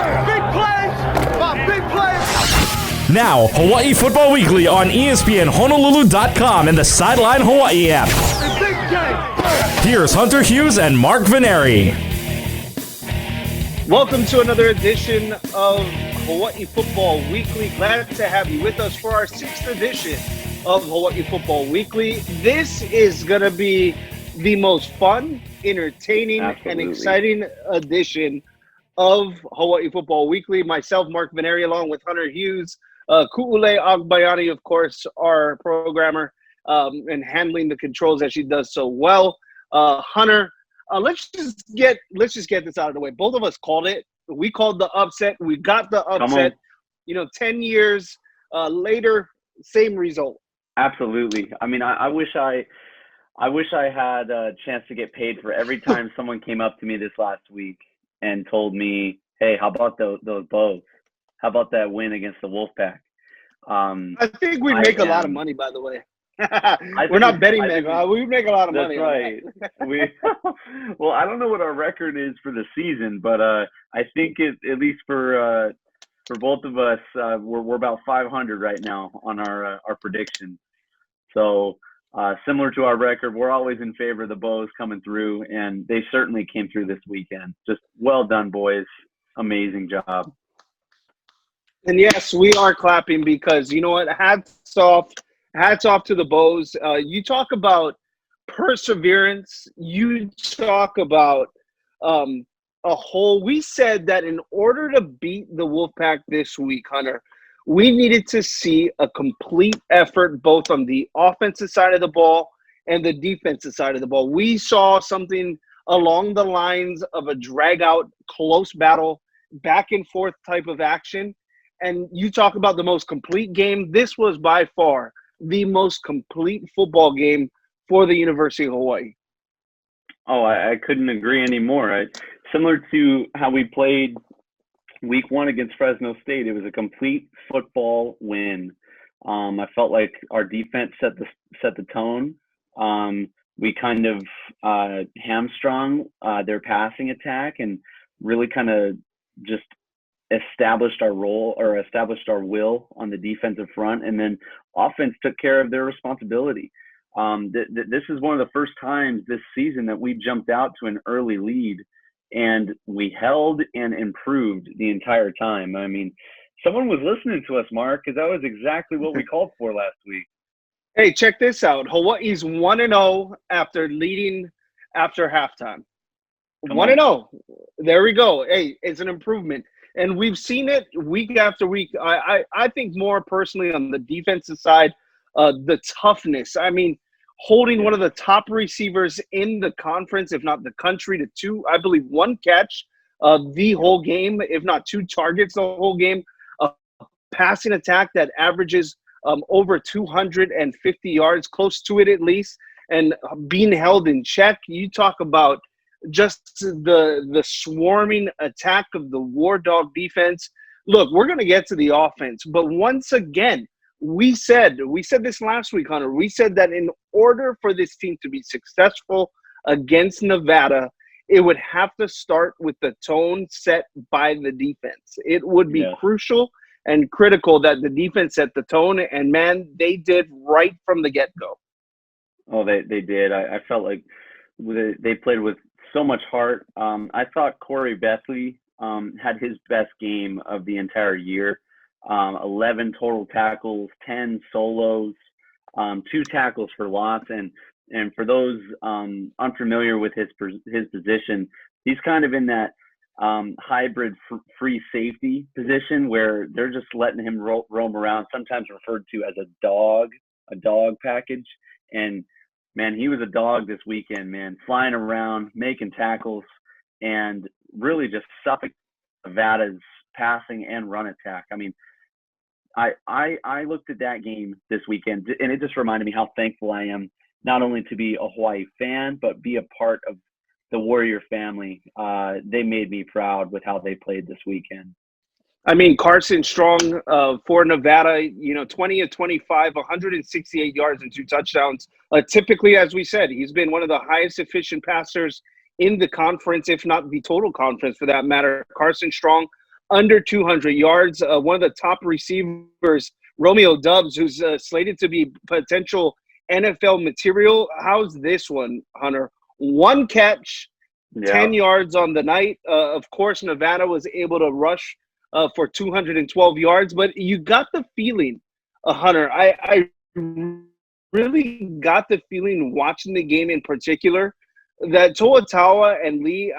Big plays! Big plays! Now, Hawai'i Football Weekly on ESPN Honolulu.com and the Sideline Hawaii app. Big game! Here's Hunter Hughes and Mark Veneri. Welcome to another edition of Hawai'i Football Weekly. Glad to have you with us for our 6th edition of Hawai'i Football Weekly. This is going to be the most fun, entertaining, and exciting edition of Hawai'i Football Weekly. Myself, Mark Veneri, along with Hunter Hughes, Ku'ule Agbayani, of course, our programmer, and handling the controls as she does so well. Hunter, let's just get this out of the way. Both of us called it. We called the upset. We got the upset. 10 years later, same result. Absolutely. I mean, I wish I had a chance to get paid for every time someone came up to me this last week and told me, "Hey, how about those Bows? How about that win against the Wolfpack?" I think we'd make a lot of money, by the way. We're not betting, man. We make a lot of money. That's right. Well, I don't know what our record is for the season, but I think at least for both of us, we're about 500 right now on our prediction. So similar to our record, we're always in favor of the Bows coming through, and they certainly came through this weekend. Just well done, boys. Amazing job. And yes, we are clapping because you know what? Hats off to the Bows. You talk about perseverance. You talk about we said that in order to beat the Wolfpack this week, Hunter, we needed to see a complete effort both on the offensive side of the ball and the defensive side of the ball. We saw something along the lines of a drag-out, close battle, back and forth type of action. And you talk about the most complete game. This was by far the most complete football game for the University of Hawaii. Oh, I couldn't agree anymore. Similar to how we played week 1 against Fresno State, it was a complete football win. I felt like our defense set the tone. We kind of hamstrung their passing attack and really kind of just established our role or established our will on the defensive front, and then offense took care of their responsibility. This is one of the first times this season that we jumped out to an early lead, and we held and improved the entire time. I mean, someone was listening to us, Mark, because that was exactly what we called for last week. Hey, check this out. Hawaii's 1-0 after leading after halftime. 1-0. There we go. Hey, it's an improvement. And we've seen it week after week. I think more personally on the defensive side, the toughness. I mean, holding one of the top receivers in the conference, if not the country, to 2, I believe 1 catch the whole game, if not 2 targets the whole game. A passing attack that averages over 250 yards, close to it at least, and being held in check. You talk about just the swarming attack of the War Dog defense. Look, we're going to get to the offense, but once again, we said this last week, Hunter. We said that in order for this team to be successful against Nevada, it would have to start with the tone set by the defense. It would be crucial and critical that the defense set the tone, and man, they did right from the get-go. Oh, they did. I felt like they played with so much heart. I thought Corey Bethley had his best game of the entire year. 11 total tackles, 10 solos, 2 tackles for loss. And for those unfamiliar with his position, he's kind of in that hybrid free safety position where they're just letting him roam around, sometimes referred to as a dog package. And man, he was a dog this weekend, man, flying around, making tackles, and really just suffocating Nevada's passing and run attack. I mean, I looked at that game this weekend, and it just reminded me how thankful I am not only to be a Hawaii fan, but be a part of the Warrior family. They made me proud with how they played this weekend. I mean, Carson Strong for Nevada, 20 of 25, 168 yards and 2 touchdowns. Typically, as we said, he's been one of the highest efficient passers in the conference, if not the total conference for that matter. Carson Strong, under 200 yards. One of the top receivers, Romeo Doubs, who's slated to be potential NFL material. How's this one, Hunter? 1 catch, 10 yards on the night. Of course, Nevada was able to rush for 212 yards, but you got the feeling, Hunter, I really got the feeling watching the game in particular that Toa and Lee,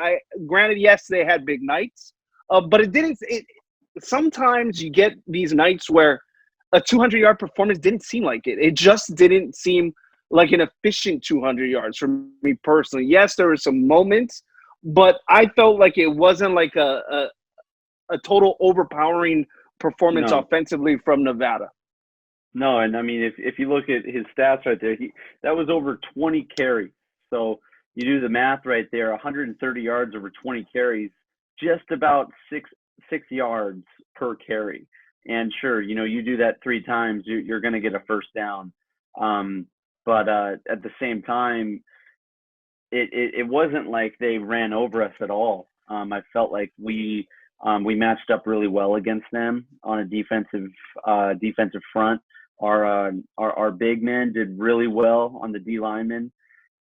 granted, yes, they had big nights, but sometimes you get these nights where a 200-yard performance didn't seem like it. It just didn't seem like an efficient 200 yards for me personally. Yes, there were some moments, but I felt like it wasn't like a total overpowering performance offensively from Nevada. No, and I mean, if you look at his stats right there, that was over 20 carries. So you do the math right there, 130 yards over 20 carries, just about six yards per carry. And sure, you do that 3 times, you're going to get a first down. But at the same time, it wasn't like they ran over us at all. I felt like we matched up really well against them on a defensive front. Our big men did really well on the D linemen,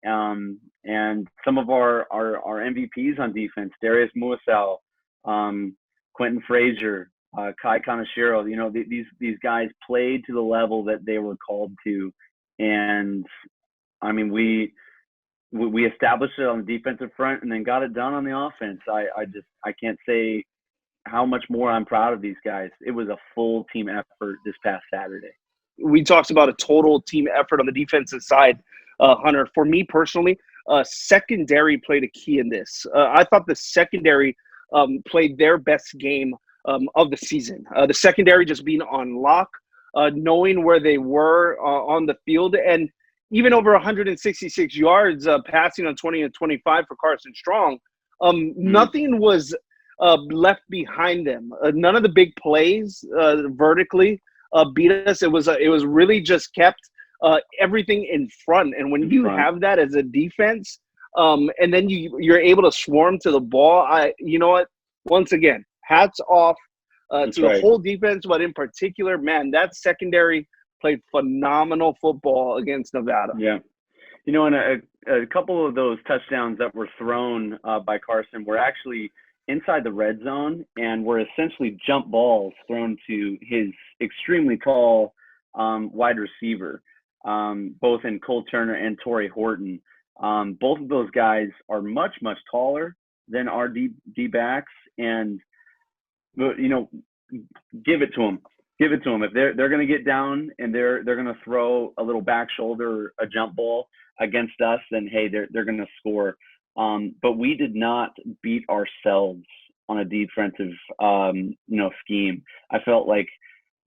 and some of our MVPs on defense, Darius Moiselle, Quentin Frazier, Kai Kanashiro, these guys played to the level that they were called to, and I mean we established it on the defensive front and then got it done on the offense. I can't say how much more I'm proud of these guys. It was a full team effort this past Saturday. We talked about a total team effort on the defensive side, Hunter. For me personally, secondary played a key in this. I thought the secondary played their best game of the season. The secondary just being on lock, knowing where they were on the field, and even over 166 yards passing on 20 and 25 for Carson Strong. Nothing was left behind them. None of the big plays vertically beat us. It was really just kept everything in front. And when you have that as a defense, and then you're able to swarm to the ball, you know what? Once again, hats off to the whole defense, but in particular, man, that secondary played phenomenal football against Nevada. Yeah. And a couple of those touchdowns that were thrown by Carson were actually inside the red zone and were essentially jump balls thrown to his extremely tall wide receiver, both in Cole Turner and Torrey Horton. Both of those guys are much, much taller than our D-backs, and, give it to them. Give it to them. If they're going to get down and they're going to throw a little back shoulder, a jump ball against us, then, hey, they're going to score. But we did not beat ourselves on a defensive, scheme. I felt like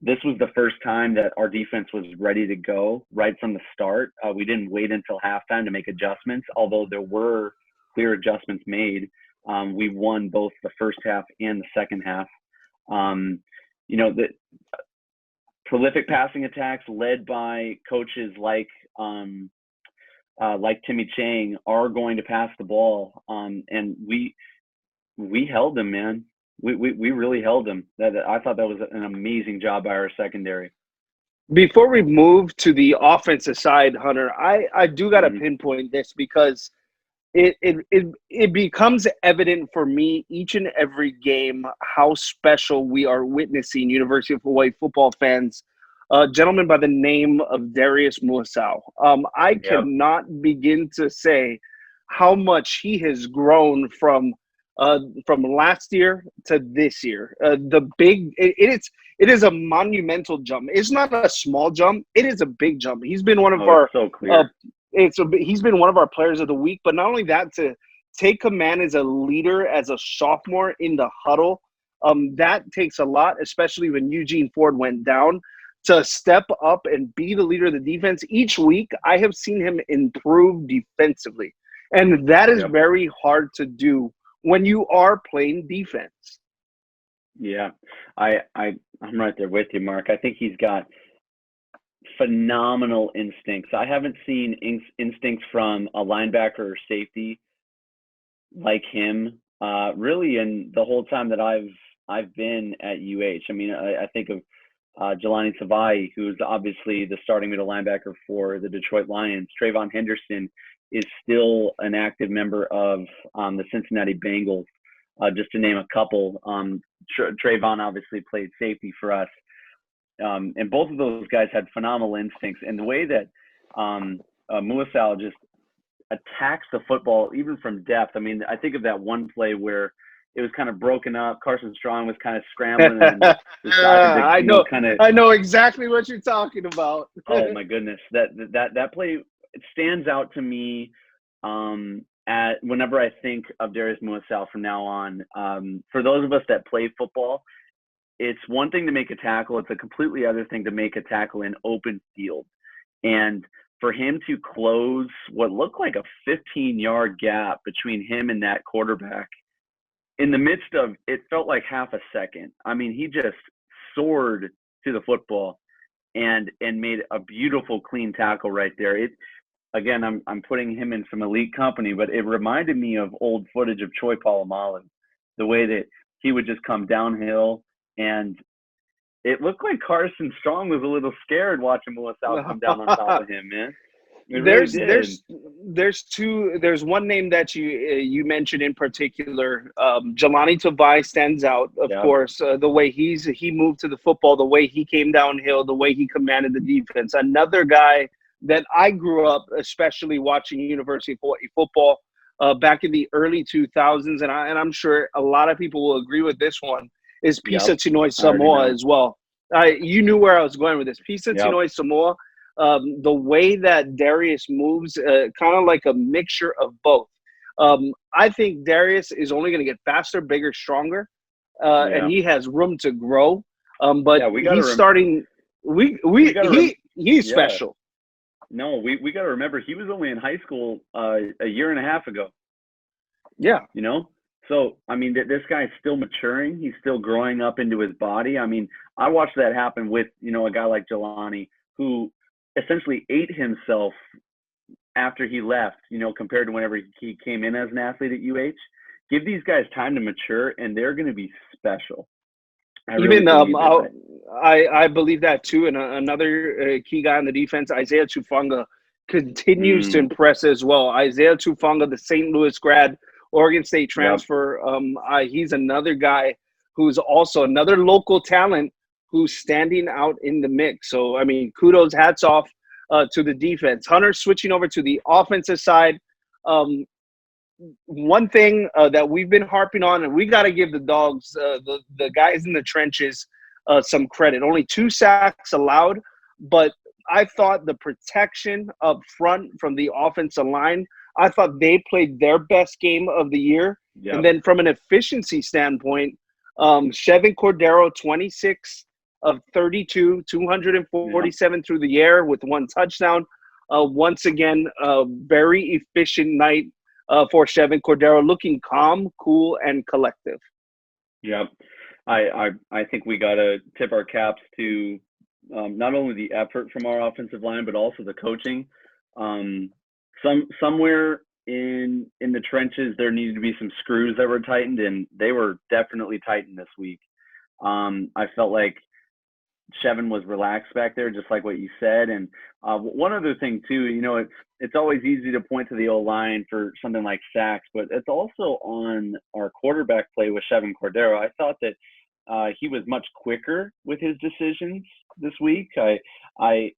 this was the first time that our defense was ready to go right from the start. We didn't wait until halftime to make adjustments, although there were clear adjustments made. We won both the first half and the second half. The prolific passing attacks led by coaches like Timmy Chang are going to pass the ball. And we held them, man. We really held them. I thought that was an amazing job by our secondary. Before we move to the offensive side, Hunter, I do got to pinpoint this because it becomes evident for me each and every game how special we are witnessing University of Hawaii football fans. A gentleman by the name of Darius Moiselle. I cannot begin to say how much he has grown from last year to this year. It is a monumental jump. It's not a small jump. It is a big jump. He's been one of he's been one of our players of the week. But not only that, to take command as a leader, as a sophomore in the huddle, that takes a lot, especially when Eugene Ford went down. To step up and be the leader of the defense each week, I have seen him improve defensively. And that is very hard to do when you are playing defense. Yeah, I'm right there with you, Mark. I think he's got phenomenal instincts. I haven't seen instincts from a linebacker or safety like him, really, in the whole time that I've I've been at UH. I mean, I think of Jelani Tavai, who's obviously the starting middle linebacker for the Detroit Lions. Trayvon Henderson is still an active member of the Cincinnati Bengals, just to name a couple. Trayvon obviously played safety for us. And both of those guys had phenomenal instincts. And the way that Moiselle just attacks the football, even from depth. I mean, I think of that one play where it was kind of broken up. Carson Strong was kind of scrambling. And I know exactly what you're talking about. Oh my goodness, that play stands out to me. Whenever I think of Darius Moiselle from now on, for those of us that play football, it's one thing to make a tackle. It's a completely other thing to make a tackle in open field. And for him to close what looked like a 15-yard gap between him and that quarterback in the midst of, it felt like half a second. I mean, he just soared to the football and made a beautiful, clean tackle right there. Again, I'm putting him in some elite company, but it reminded me of old footage of Troy Polamalu, the way that he would just come downhill, and it looked like Carson Strong was a little scared watching Moiselle come down on top of him, man. There's one name that you mentioned in particular. Jelani Tavai stands out, of course. The way he moved to the football, the way he came downhill, the way he commanded the defense. Another guy that I grew up, especially watching University of Hawaii football back in the early 2000s, and I'm sure a lot of people will agree with this one, is Pisa Tinoi Samoa as well. You knew where I was going with this. Pisa Tinoi Samoa, the way that Darius moves, kind of like a mixture of both. I think Darius is only going to get faster, bigger, stronger, and he has room to grow. But he's starting. He's special. No, we got to remember he was only in high school a year and a half ago. Yeah. You know? So, I mean, this guy's still maturing. He's still growing up into his body. I mean, I watched that happen with, a guy like Jelani, who essentially ate himself after he left, compared to whenever he came in as an athlete at UH. Give these guys time to mature, and they're going to be special. I believe that too. And another key guy on the defense, Isaiah Chufonga, continues to impress as well. Isaiah Chufonga, the St. Louis grad, Oregon State transfer. He's another guy who's also another local talent who's standing out in the mix. So, I mean, kudos, hats off to the defense. Hunter, switching over to the offensive side. One thing that we've been harping on, and we got to give the dogs, the guys in the trenches, some credit. Only 2 sacks allowed, but I thought the protection up front from the offensive line, I thought they played their best game of the year. Yep. And then from an efficiency standpoint, Chevin Cordero, 26 of 32, 247 through the air with 1 touchdown. Once again, a very efficient night for Chevin Cordero, looking calm, cool, and collective. Yep. I think we got to tip our caps to not only the effort from our offensive line, but also the coaching. Somewhere in the trenches, there needed to be some screws that were tightened, and they were definitely tightened this week. I felt like Chevin was relaxed back there, just like what you said. And one other thing too, it's always easy to point to the O-line for something like sacks, but it's also on our quarterback play with Chevin Cordero. I thought that he was much quicker with his decisions this week. When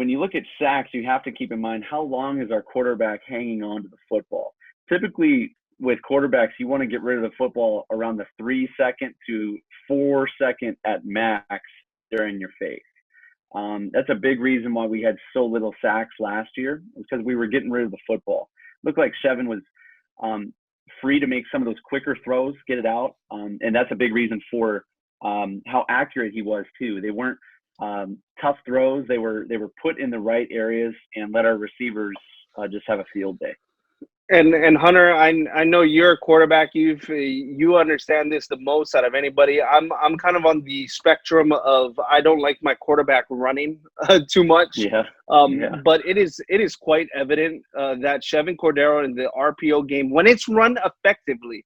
you look at sacks, you have to keep in mind how long is our quarterback hanging on to the football. Typically, with quarterbacks, you want to get rid of the football around the 3-second to 4-second at max during your phase. That's a big reason why we had so little sacks last year, because we were getting rid of the football. Looked like Chevin was free to make some of those quicker throws, get it out, and that's a big reason for how accurate he was too. They weren't tough throws; they were put in the right areas and let our receivers just have a field day. And Hunter, I know you're a quarterback. You understand this the most out of anybody. I'm kind of on the spectrum of I don't like my quarterback running too much. But it is quite evident that Chevin Cordero in the RPO game, when it's run effectively,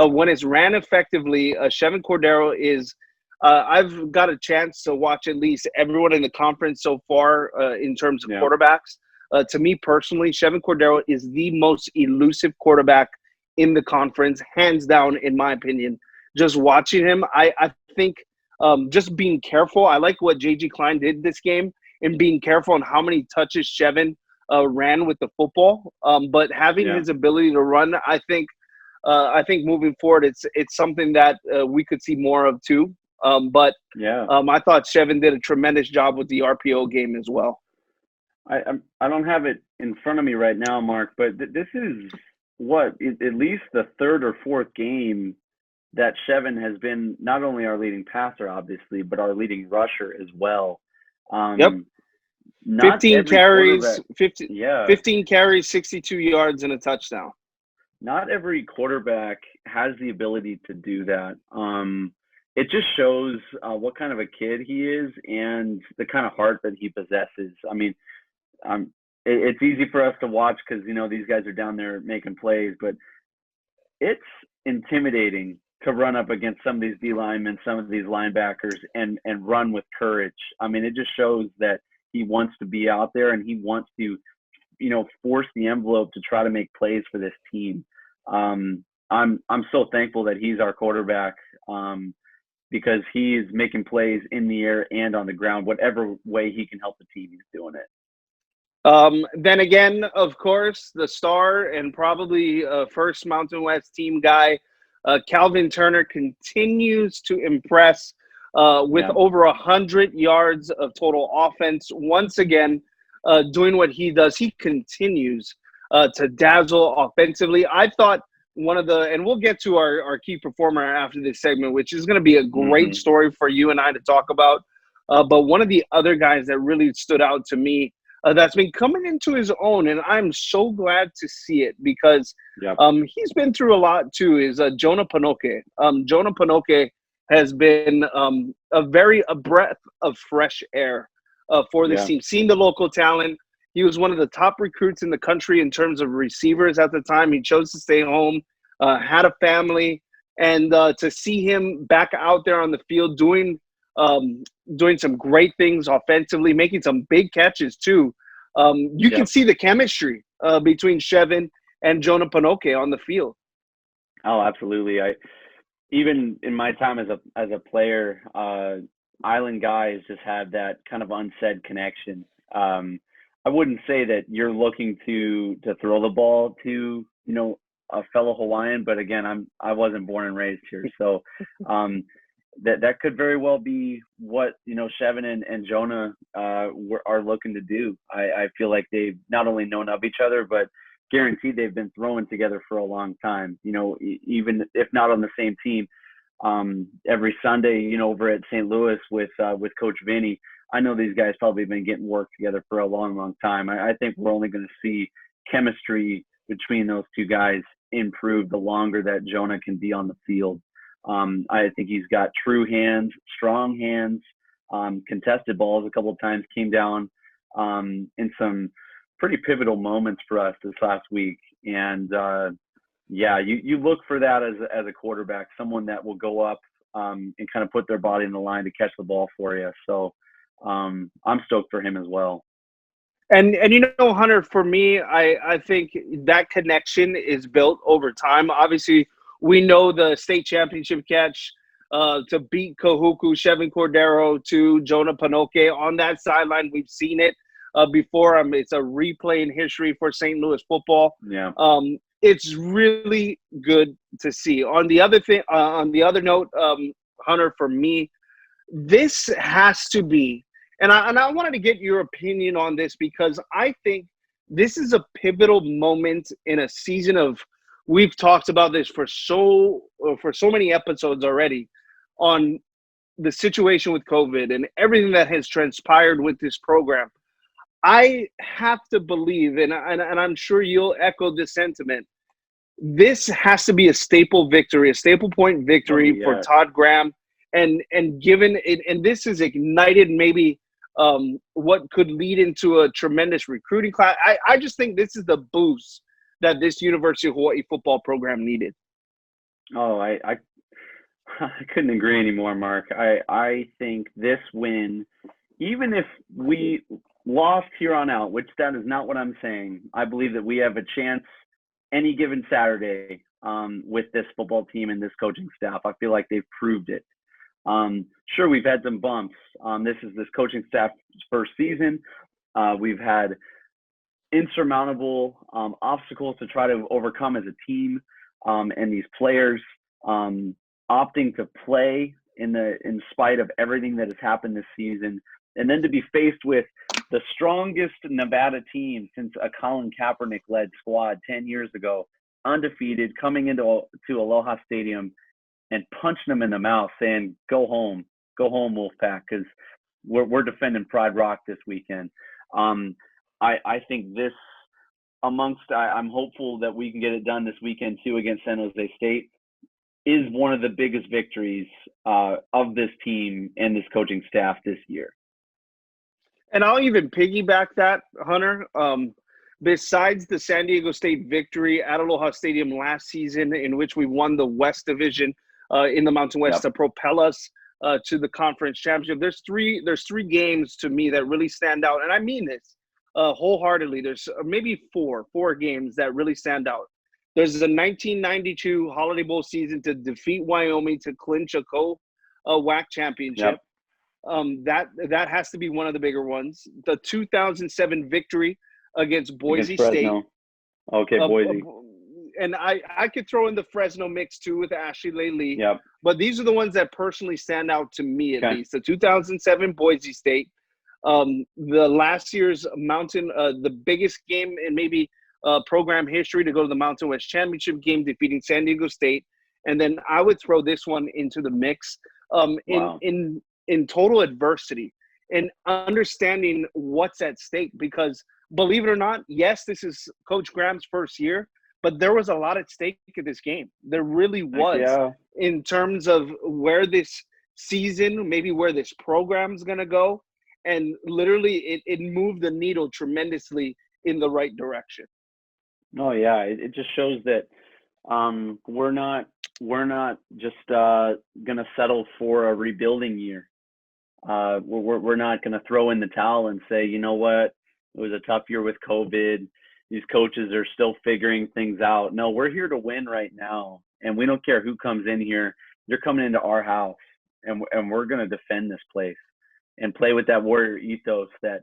when it's ran effectively, Chevin Cordero is I've got a chance to watch at least everyone in the conference so far in terms of quarterbacks. To me personally, Chevin Cordero is the most elusive quarterback in the conference, hands down, in my opinion. Just watching him, I think just being careful. I like what J.G. Klein did this game and being careful on how many touches Chevin ran with the football. But having his ability to run, I think moving forward, it's something that we could see more of too. I thought Chevin did a tremendous job with the RPO game as well. I don't have it in front of me right now, Mark, but this is at least the third or fourth game that Chevin has been not only our leading passer, obviously, but our leading rusher as well. 15 carries, 15 carries, 62 yards, and a touchdown. Not every quarterback has the ability to do that. It just shows what kind of a kid he is and the kind of heart that he possesses. I mean, it's easy for us to watch because, these guys are down there making plays, but it's intimidating to run up against some of these D linemen, some of these linebackers, and run with courage. I mean, it just shows that he wants to be out there and he wants to, force the envelope to try to make plays for this team. I'm so thankful that he's our quarterback because he is making plays in the air and on the ground. Whatever way he can help the team, he's doing it. Then again, of course, the star and probably first Mountain West team guy, Calvin Turner, continues to impress with over 100 yards of total offense. Once again, doing what he does, he continues to dazzle offensively. I thought and we'll get to our key performer after this segment, which is going to be a great story for you and I to talk about. But one of the other guys that really stood out to me that's been coming into his own, and I'm so glad to see it because he's been through a lot too, is Jonah Panoke. Jonah Panoke has been a breath of fresh air for this team. Seeing the local talent, he was one of the top recruits in the country in terms of receivers at the time. He chose to stay home, had a family, and to see him back out there on the field doing some great things offensively, making some big catches too. You can see the chemistry between Chevin and Jonah Panoke on the field. Oh, absolutely. Even in my time as a player, Island guys just have that kind of unsaid connection. I wouldn't say that you're looking to throw the ball to, a fellow Hawaiian, but again, I wasn't born and raised here. So that could very well be what, Chevin and Jonah are looking to do. I feel like they've not only known of each other, but guaranteed they've been throwing together for a long time, even if not on the same team. Every Sunday, over at St. Louis with Coach Vinny, I know these guys probably been getting work together for a long, long time. I think we're only going to see chemistry between those two guys improve the longer that Jonah can be on the field. I think he's got true hands, strong hands, contested balls a couple of times, came down in some pretty pivotal moments for us this last week. And you look for that as a quarterback, someone that will go up and kind of put their body in the line to catch the ball for you. So I'm stoked for him as well. And Hunter, for me, I think that connection is built over time. Obviously, we know the state championship catch to beat Kahuku, Chevin Cordero to Jonah Panoke on that sideline. We've seen it before. It's a replay in history for St. Louis football. Yeah. It's really good to see. On the other note, Hunter, for me, this has to be, and I wanted to get your opinion on this because I think this is a pivotal moment in a season of. We've talked about this for so many episodes already on the situation with COVID and everything that has transpired with this program. I have to believe, and I'm sure you'll echo this sentiment, this has to be a staple point victory for Todd Graham. And given it, and this has ignited maybe what could lead into a tremendous recruiting class. I just think this is the boost that this University of Hawaii football program needed. Oh, I couldn't agree anymore, Mark. I think this win, even if we lost here on out, which that is not what I'm saying, I believe that we have a chance any given Saturday with this football team and this coaching staff. I feel like they've proved it. Sure, we've had some bumps. This is this coaching staff's first season. We've had insurmountable obstacles to try to overcome as a team, and these players opting to play in spite of everything that has happened this season, and then to be faced with the strongest Nevada team since a Colin Kaepernick-led squad 10 years ago, undefeated, coming into Aloha Stadium and punching them in the mouth, saying, go home, Wolfpack, because we're defending Pride Rock this weekend. I think this I'm hopeful that we can get it done this weekend too against San Jose State, is one of the biggest victories of this team and this coaching staff this year. And I'll even piggyback that, Hunter. Besides the San Diego State victory at Aloha Stadium last season, in which we won the West Division in the Mountain West to propel us to the conference championship, there's three games to me that really stand out, and I mean this wholeheartedly. There's maybe four games that really stand out. There's the 1992 Holiday Bowl season to defeat Wyoming to clinch a co-WAC championship. That has to be one of the bigger ones. The 2007 victory against Boise State. Okay, Boise. And I could throw in the Fresno mix too with Ashley Lee. Yep. But these are the ones that personally stand out to me at least. The 2007 Boise State, the last year's Mountain, the biggest game in maybe program history to go to the Mountain West Championship game, defeating San Diego State. And then I would throw this one into the mix. In total adversity and understanding what's at stake, because believe it or not, yes, this is Coach Graham's first year, but there was a lot at stake in this game. There really was, in terms of where this season, maybe where this program's going to go. And literally it moved the needle tremendously in the right direction. Oh yeah. It just shows that we're not just going to settle for a rebuilding year. We're not going to throw in the towel and say, you know what, it was a tough year with COVID. These coaches are still figuring things out. No, we're here to win right now, and we don't care who comes in here. They're coming into our house, and we're going to defend this place and play with that warrior ethos that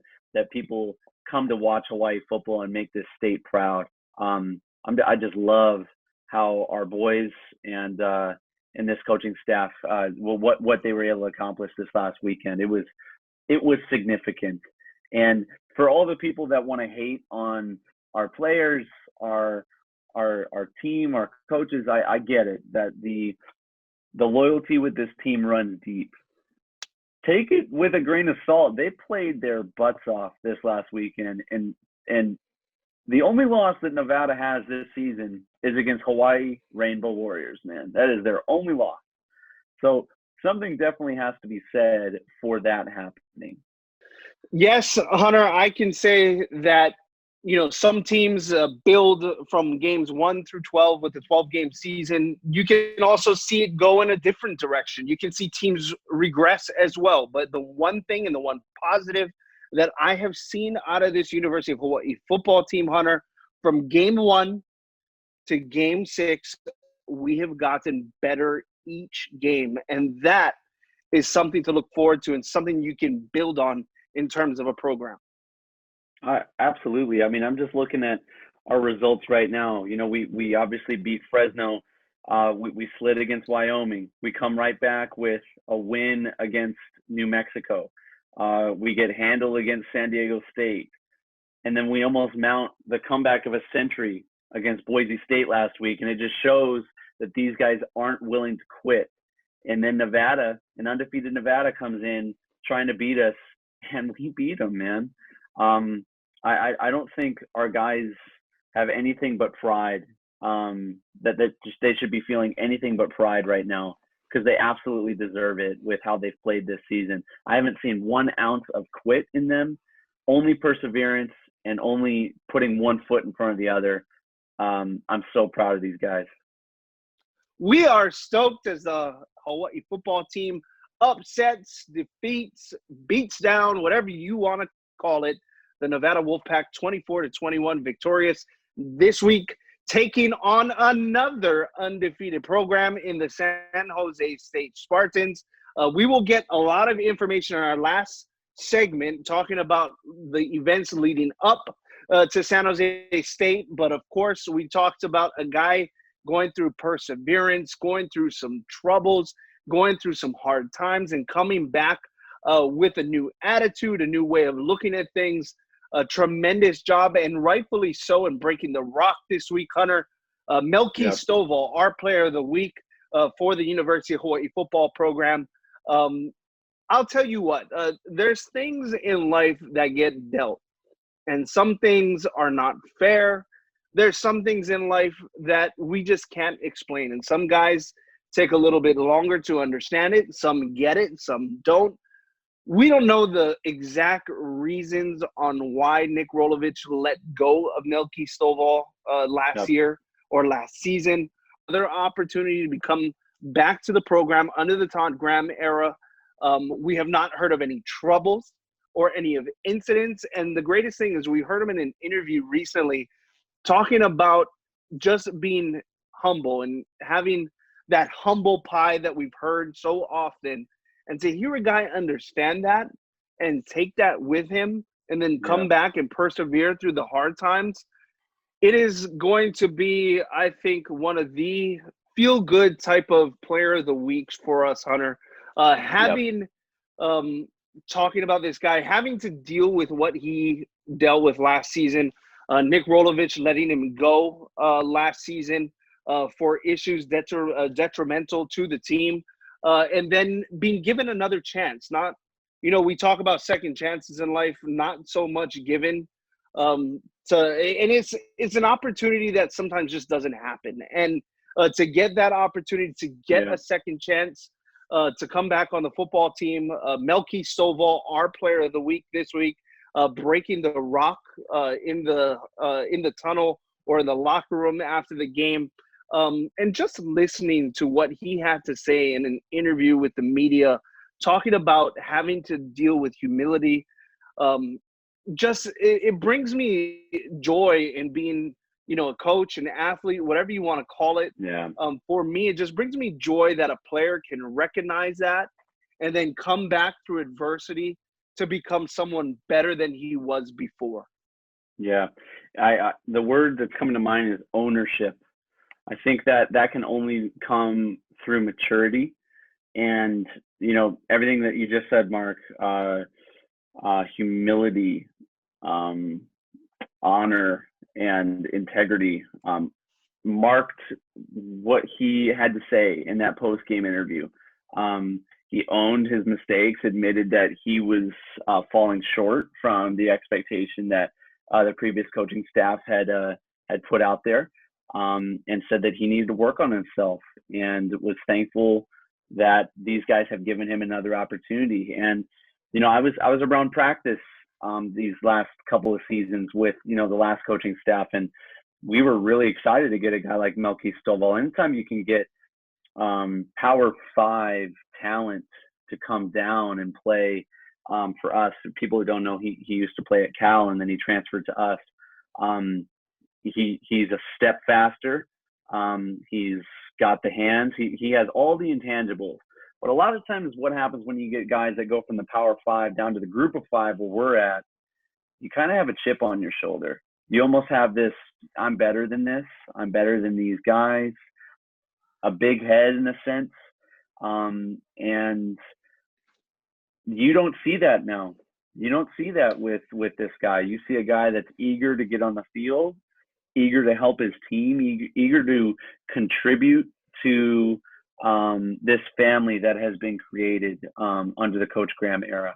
people come to watch Hawaii football and make this state proud. I just love how our boys and this coaching staff, what they were able to accomplish this last weekend. It was significant. And for all the people that want to hate on our players, our team, our coaches, I get it, that the loyalty with this team runs deep. Take it with a grain of salt. They played their butts off this last weekend, and the only loss that Nevada has this season is against Hawaii Rainbow Warriors, man. That is their only loss. So something definitely has to be said for that happening. Yes, Hunter, I can say that, some teams build from games 1 through 12 with the 12-game season. You can also see it go in a different direction. You can see teams regress as well. But the one thing and the one positive that I have seen out of this University of Hawaii football team, Hunter, from game 1 to game 6, we have gotten better each game. And that is something to look forward to and something you can build on in terms of a program. Absolutely. I mean, I'm just looking at our results right now. We obviously beat Fresno. We slid against Wyoming. We come right back with a win against New Mexico. We get handled against San Diego State. And then we almost mount the comeback of a century against Boise State last week. And it just shows that these guys aren't willing to quit. And then Nevada, an undefeated Nevada, comes in trying to beat us, and we beat them, man. I don't think our guys have anything but pride. They should be feeling anything but pride right now, because they absolutely deserve it with how they've played this season. I haven't seen 1 ounce of quit in them, only perseverance and only putting one foot in front of the other. I'm so proud of these guys. We are stoked as the Hawaii football team upsets, defeats, beats down, whatever you want to call it, the Nevada Wolfpack 24-21 victorious this week, taking on another undefeated program in the San Jose State Spartans. We will get a lot of information in our last segment talking about the events leading up to San Jose State. But, of course, we talked about a guy going through perseverance, going through some troubles, going through some hard times, and coming back with a new attitude, a new way of looking at things. A tremendous job, and rightfully so, in breaking the rock this week, Hunter. Melky Stovall, our player of the week for the University of Hawaii football program. I'll tell you what, there's things in life that get dealt, and some things are not fair. There's some things in life that we just can't explain, and some guys take a little bit longer to understand it. Some get it, some don't. We don't know the exact reasons on why Nick Rolovich let go of Melky Stovall last year or last season. Other opportunity to come back to the program under the Todd Graham era. We have not heard of any troubles or any of incidents. And the greatest thing is we heard him in an interview recently talking about just being humble and having that humble pie that we've heard so often. And to hear a guy understand that and take that with him and then come back and persevere through the hard times, it is going to be, I think, one of the feel-good type of player of the weeks for us, Hunter. Talking about this guy, having to deal with what he dealt with last season, Nick Rolovich letting him go last season for issues detrimental to the team. And then being given another chance. Not, we talk about second chances in life, not so much given. And it's an opportunity that sometimes just doesn't happen. And to get that opportunity, to get a second chance, to come back on the football team, Melky Stovall, our player of the week this week, breaking the rock in the tunnel or in the locker room after the game. And just listening to what he had to say in an interview with the media, talking about having to deal with humility, it brings me joy in being, a coach, an athlete, whatever you want to call it. For me, it just brings me joy that a player can recognize that and then come back through adversity to become someone better than he was before. Yeah. The word that's coming to mind is ownership. I think that can only come through maturity and, everything that you just said, Mark, humility, honor, and integrity, marked what he had to say in that post-game interview. He owned his mistakes, admitted that he was falling short from the expectation that the previous coaching staff had put out there. And said that he needed to work on himself, and was thankful that these guys have given him another opportunity. And, I was around practice these last couple of seasons with, the last coaching staff, and we were really excited to get a guy like Melky Stovall. Anytime you can get Power 5 talent to come down and play for us, people who don't know, he used to play at Cal and then he transferred to us. He's a step faster. He's got the hands. He has all the intangibles. But a lot of times what happens when you get guys that go from the Power 5 down to the Group of 5 where we're at, you kind of have a chip on your shoulder. You almost have this, I'm better than this. I'm better than these guys. A big head in a sense. And you don't see that now. You don't see that with this guy. You see a guy that's eager to get on the field, eager to help his team, eager to contribute to this family that has been created under the Coach Graham era.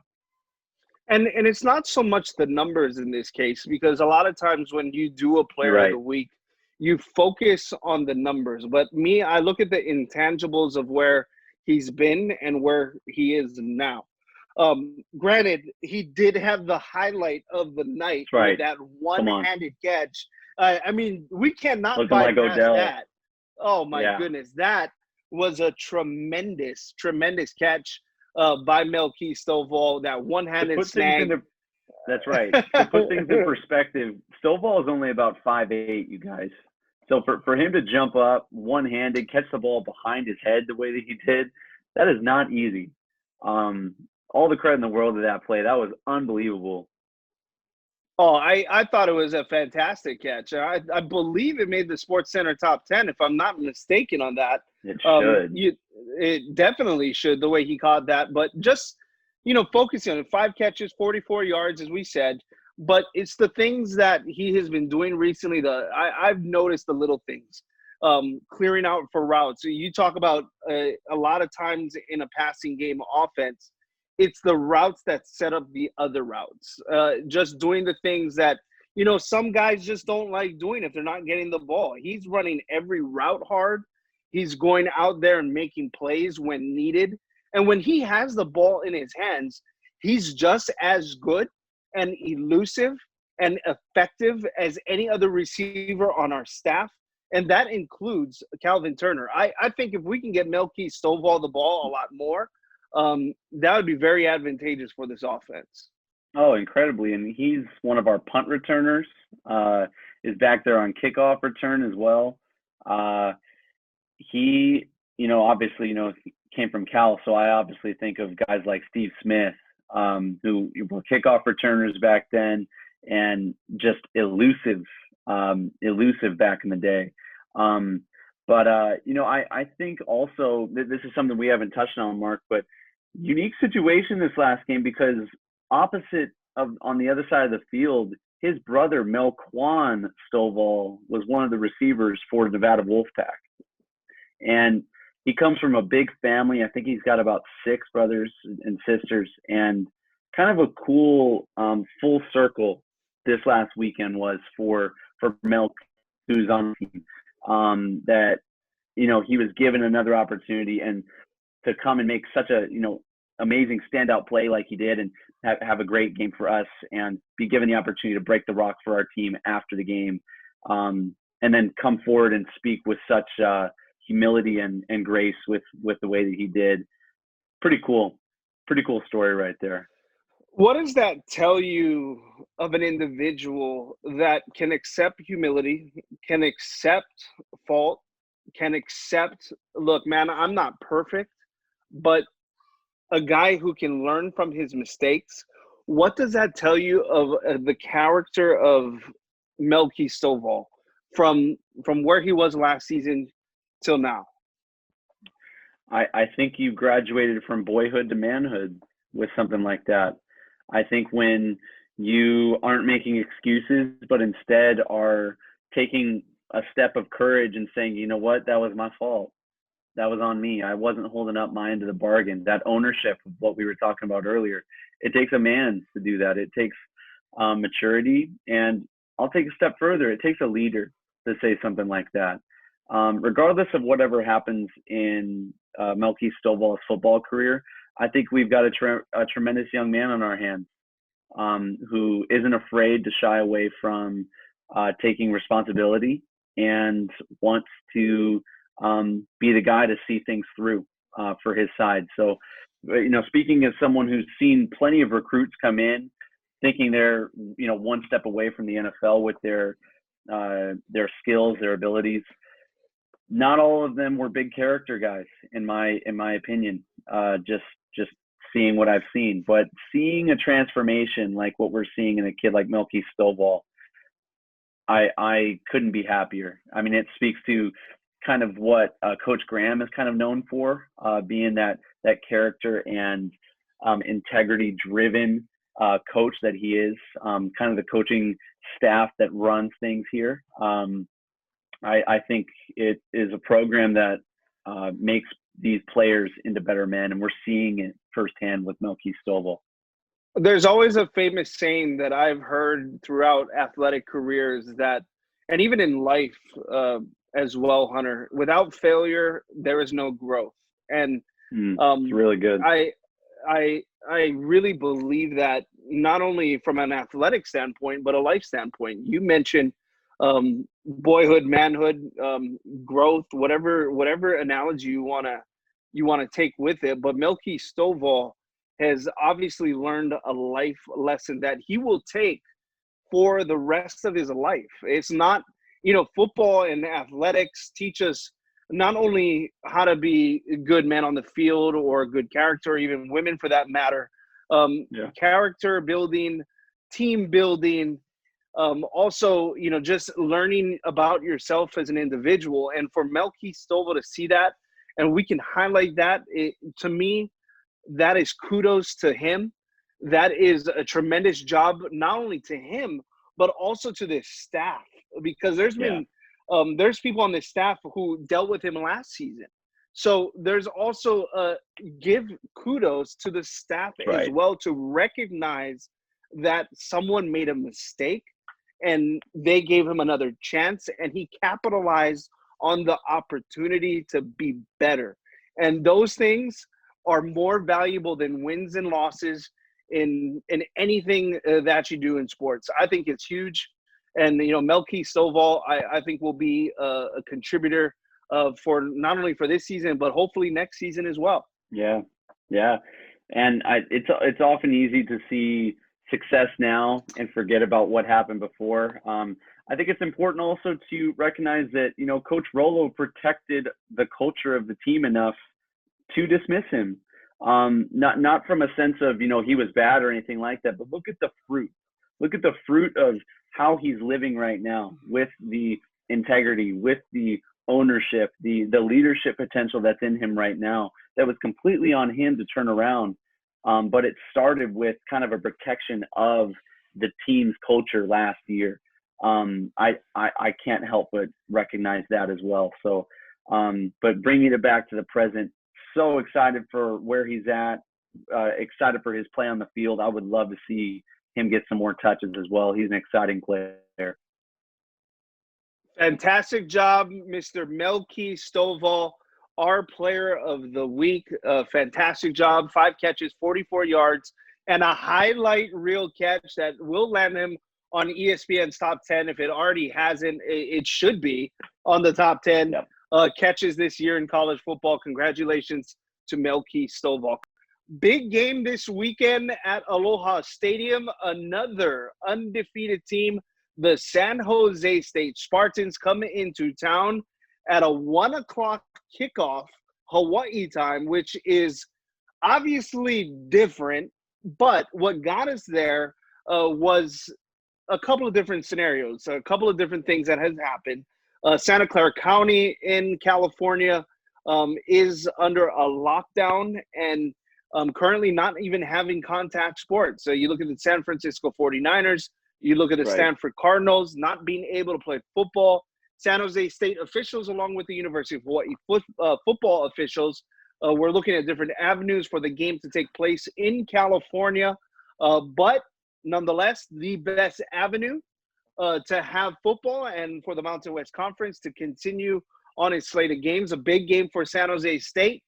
And it's not so much the numbers in this case, because a lot of times when you do a player of the week, you focus on the numbers. But I look at the intangibles of where he's been and where he is now. Granted, he did have the highlight of the night with that one-handed catch. We cannot bypass that. Oh my Yeah. goodness, that was a tremendous, tremendous catch by Melky Stovall. That To one-handed put things snag. into That's right. To put things in perspective, Stovall is only about 5'8", you guys. So for him to jump up one-handed, catch the ball behind his head the way that he did, that is not easy. All the credit in the world to that play. That was unbelievable. Oh, I thought it was a fantastic catch. I believe it made the Sports Center top 10, if I'm not mistaken on that. It should. It definitely should, the way he caught that. But just, focusing on it, 5 catches, 44 yards, as we said. But it's the things that he has been doing recently. I've noticed the little things, clearing out for routes. So you talk about a lot of times in a passing game offense, it's the routes that set up the other routes. Just doing the things that, some guys just don't like doing if they're not getting the ball. He's running every route hard. He's going out there and making plays when needed. And when he has the ball in his hands, he's just as good and elusive and effective as any other receiver on our staff. And that includes Calvin Turner. I think if we can get Melky Stovall the ball a lot more, that would be very advantageous for this offense. Oh, incredibly. And he's one of our punt returners, is back there on kickoff return as well. He, obviously, he came from Cal, so I obviously think of guys like Steve Smith, who were kickoff returners back then and just elusive back in the day. But I think also this is something we haven't touched on, Mark, but unique situation this last game because opposite of on the other side of the field, his brother Melquan Stovall was one of the receivers for Nevada Wolfpack. And he comes from a big family. I think he's got about 6 brothers and sisters, and kind of a cool full circle this last weekend was for Melk, who's on the team. That he was given another opportunity and to come and make such a amazing standout play like he did and have a great game for us and be given the opportunity to break the rock for our team after the game, and then come forward and speak with such humility and grace with the way that he did. Pretty cool story right there. What does that tell you of an individual that can accept humility, can accept fault, can accept, look, man, I'm not perfect, but a guy who can learn from his mistakes? What does that tell you of the character of Melky Stovall from where he was last season till now? I think you graduated from boyhood to manhood with something like that. I think when you aren't making excuses, but instead are taking a step of courage and saying, you know what, that was my fault. That was on me. I wasn't holding up my end of the bargain. That ownership of what we were talking about earlier. It takes a man to do that. It takes maturity. And I'll take a step further. It takes a leader to say something like that. Regardless of whatever happens in Melky Stovall's football career, I think we've got a tremendous young man on our hands who isn't afraid to shy away from taking responsibility and wants to be the guy to see things through for his side. So, speaking as someone who's seen plenty of recruits come in thinking they're, one step away from the NFL with their skills, their abilities, not all of them were big character guys, in my opinion. Just seeing what I've seen, but seeing a transformation like what we're seeing in a kid like Melky Stovall, I couldn't be happier. I mean, it speaks to kind of what Coach Graham is kind of known for, being that character and integrity-driven coach that he is, kind of the coaching staff that runs things here. I think it is a program that makes these players into better men, and we're seeing it firsthand with Melky Stovall. There's always a famous saying that I've heard throughout athletic careers that, and even in life as well, Hunter, without failure, there is no growth. And it's really good. I really believe that, not only from an athletic standpoint, but a life standpoint. You mentioned boyhood, manhood, growth, whatever analogy you wanna take with it. But Melky Stovall has obviously learned a life lesson that he will take for the rest of his life. It's not, football and athletics teach us not only how to be a good man on the field or a good character, or even women for that matter, character building, team building, also, just learning about yourself as an individual. And for Melky Stovall to see that, and we can highlight that, to me, that is kudos to him. That is a tremendous job, not only to him, but also to this staff, because there's people on this staff who dealt with him last season. So there's also give kudos to the staff as well, to recognize that someone made a mistake and they gave him another chance, and he capitalized on the opportunity to be better. And those things are more valuable than wins and losses in anything that you do in sports. I think it's huge. And, Melky Stovall, I think will be a contributor for not only for this season, but hopefully next season as well. Yeah. And it's often easy to see success now and forget about what happened before. I think it's important also to recognize that, Coach Rollo protected the culture of the team enough to dismiss him. Not from a sense of, he was bad or anything like that, but look at the fruit. Look at the fruit of how he's living right now, with the integrity, with the ownership, the leadership potential that's in him right now, that was completely on him to turn around. But it started with kind of a protection of the team's culture last year. I can't help but recognize that as well. So, but bringing it back to the present, so excited for where he's at, excited for his play on the field. I would love to see him get some more touches as well. He's an exciting player. Fantastic job, Mr. Melky Stovall, our player of the week. Fantastic job. 5 catches, 44 yards, and a highlight reel catch that will land him on ESPN's top 10. If it already hasn't, it should be on the top 10 catches this year in college football. Congratulations to Melky Stovall. Big game this weekend at Aloha Stadium. Another undefeated team, the San Jose State Spartans, come into town at a 1 o'clock kickoff Hawaii time, which is obviously different. But what got us there was a couple of different scenarios, a couple of different things that has happened. Santa Clara County in California is under a lockdown and currently not even having contact sports. So you look at the San Francisco 49ers, you look at the Stanford Cardinals not being able to play football. San Jose State officials, along with the University of Hawaii football officials, we're looking at different avenues for the game to take place in California. But nonetheless, the best avenue to have football and for the Mountain West Conference to continue on its slate of games. A big game for San Jose State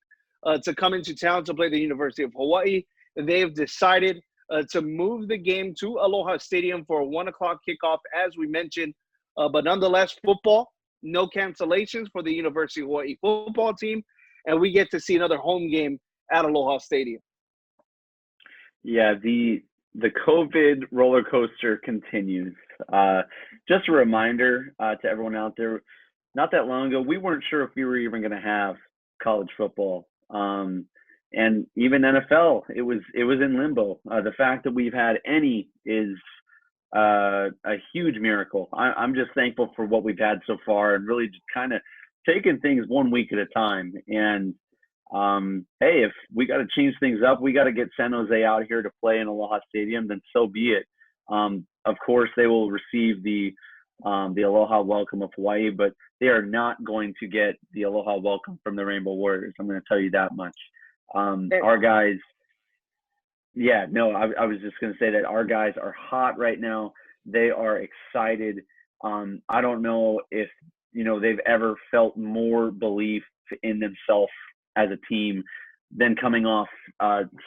to come into town to play the University of Hawaii. They have decided to move the game to Aloha Stadium for a 1 o'clock kickoff, as we mentioned. But nonetheless, football, no cancellations for the University of Hawaii football team. And we get to see another home game at Aloha Stadium. Yeah, the COVID roller coaster continues. Just a reminder to everyone out there, not that long ago, we weren't sure if we were even going to have college football. And even NFL, it was in limbo. The fact that we've had any is a huge miracle. I'm just thankful for what we've had so far, and really just kind of taking things 1 week at a time. And hey, if we got to change things up, we got to get San Jose out here to play in Aloha Stadium, then so be it. Of course, they will receive the Aloha welcome of Hawaii, but they are not going to get the Aloha welcome from the Rainbow Warriors. I'm going to tell you that much. Our guys, I was just going to say that our guys are hot right now. They are excited. I don't know if, they've ever felt more belief in themselves as a team than coming off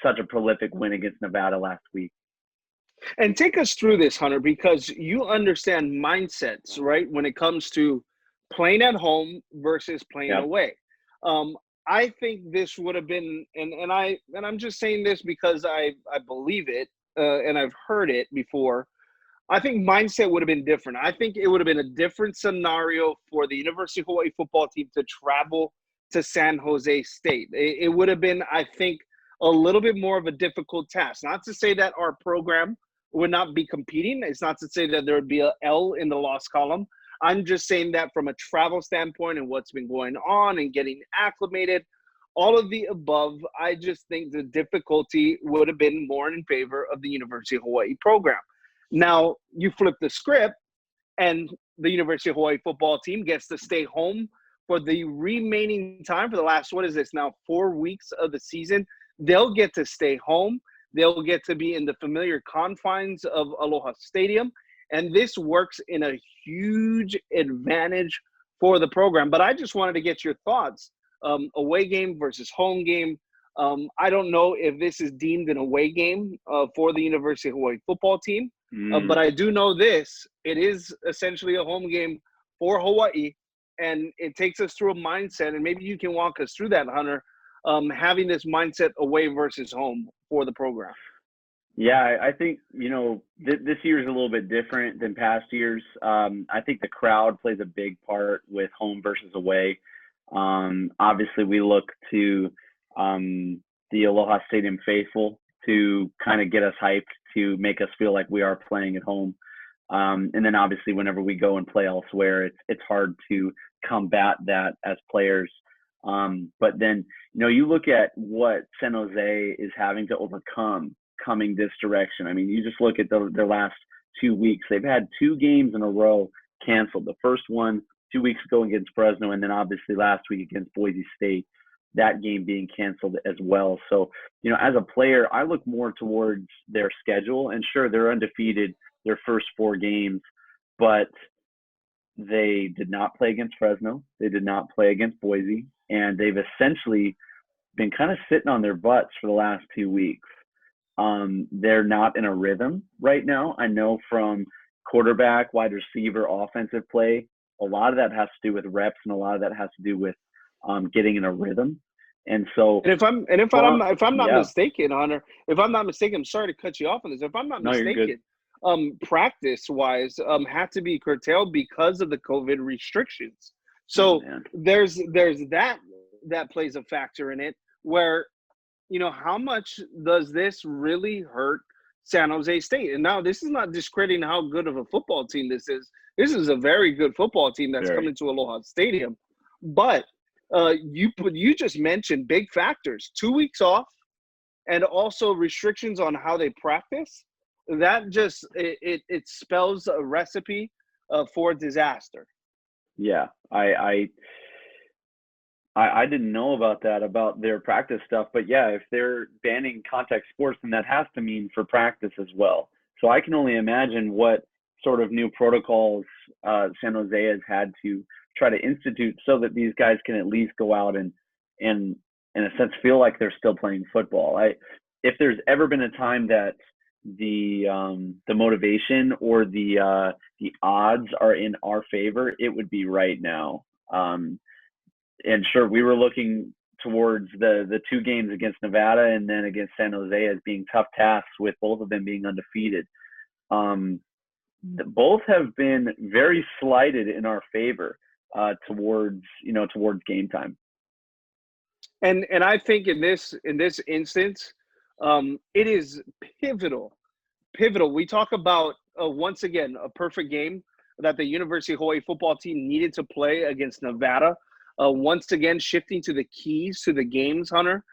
such a prolific win against Nevada last week. And take us through this, Hunter, because you understand mindsets, right? When it comes to playing at home versus playing Yep. away. I think this would have been, and I'm just saying this because I believe it, and I've heard it before. I think mindset would have been different. I think it would have been a different scenario for the University of Hawaii football team to travel to San Jose State. It would have been, I think, a little bit more of a difficult task. Not to say that our program would not be competing. It's not to say that there would be a L in the loss column. I'm just saying that from a travel standpoint and what's been going on and getting acclimated, all of the above, I just think the difficulty would have been more in favor of the University of Hawaii program. Now, you flip the script, and the University of Hawaii football team gets to stay home for the remaining time for the last, 4 weeks of the season. They'll get to stay home. They'll get to be in the familiar confines of Aloha Stadium. And this works in a huge advantage for the program. But I just wanted to get your thoughts. Away game versus home game. I don't know if this is deemed an away game for the University of Hawaii football team. But I do know this. It is essentially a home game for Hawaii. And it takes us through a mindset. And maybe you can walk us through that, Hunter, having this mindset away versus home for the program. Yeah, I think, this year is a little bit different than past years. I think the crowd plays a big part with home versus away. Obviously, we look to the Aloha Stadium faithful to kind of get us hyped, to make us feel like we are playing at home. And then obviously, whenever we go and play elsewhere, it's hard to combat that as players. But then, you look at what San Jose is having to overcome coming this direction. I mean, you just look at their last 2 weeks. They've had 2 games in a row canceled. The first one 2 weeks ago against Fresno, and then obviously last week against Boise State, that game being canceled as well. So, as a player, I look more towards their schedule. And sure, they're undefeated their first 4 games, but they did not play against Fresno. They did not play against Boise. And they've essentially been kind of sitting on their butts for the last 2 weeks. They're not in a rhythm right now. I know from quarterback, wide receiver, offensive play, a lot of that has to do with reps, and a lot of that has to do with getting in a rhythm. And so, if I'm not mistaken, Hunter, I'm sorry to cut you off on this. If I'm not mistaken, practice-wise, had to be curtailed because of the COVID restrictions. So there's that plays a factor in it, where, how much does this really hurt San Jose State? And now this is not discrediting how good of a football team this is. This is a very good football team that's coming to Aloha Stadium. But you just mentioned big factors: 2 weeks off, and also restrictions on how they practice. That just it spells a recipe for disaster. Yeah, I didn't know about that, about their practice stuff. But yeah, if they're banning contact sports, then that has to mean for practice as well. So I can only imagine what sort of new protocols San Jose has had to try to institute so that these guys can at least go out and in a sense feel like they're still playing football. If there's ever been a time that the motivation or the odds are in our favor, it would be right now. And sure, we were looking towards the 2 games against Nevada and then against San Jose as being tough tasks, with both of them being undefeated. Both have been very slighted in our favor towards game time. And I think in this instance, it is pivotal. We talk about once again a perfect game that the University of Hawaii football team needed to play against Nevada. Once again, shifting to the keys to the games, Hunter.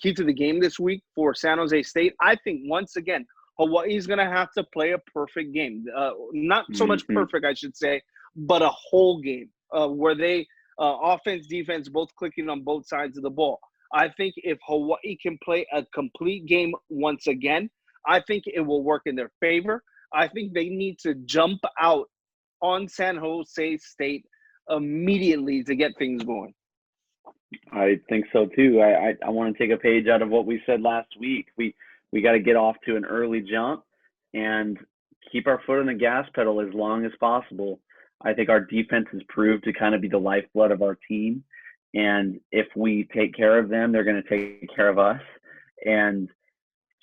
Key to the game this week for San Jose State. I think once again, Hawaii's going to have to play a perfect game. Not so much perfect, I should say, but a whole game where they offense, defense, both clicking on both sides of the ball. I think if Hawaii can play a complete game once again, I think it will work in their favor. I think they need to jump out on San Jose State immediately to get things going. I think so too. I want to take a page out of what we said last week. We got to get off to an early jump, and keep our foot on the gas pedal as long as possible. I think our defense has proved to kind of be the lifeblood of our team. And if we take care of them, they're going to take care of us. And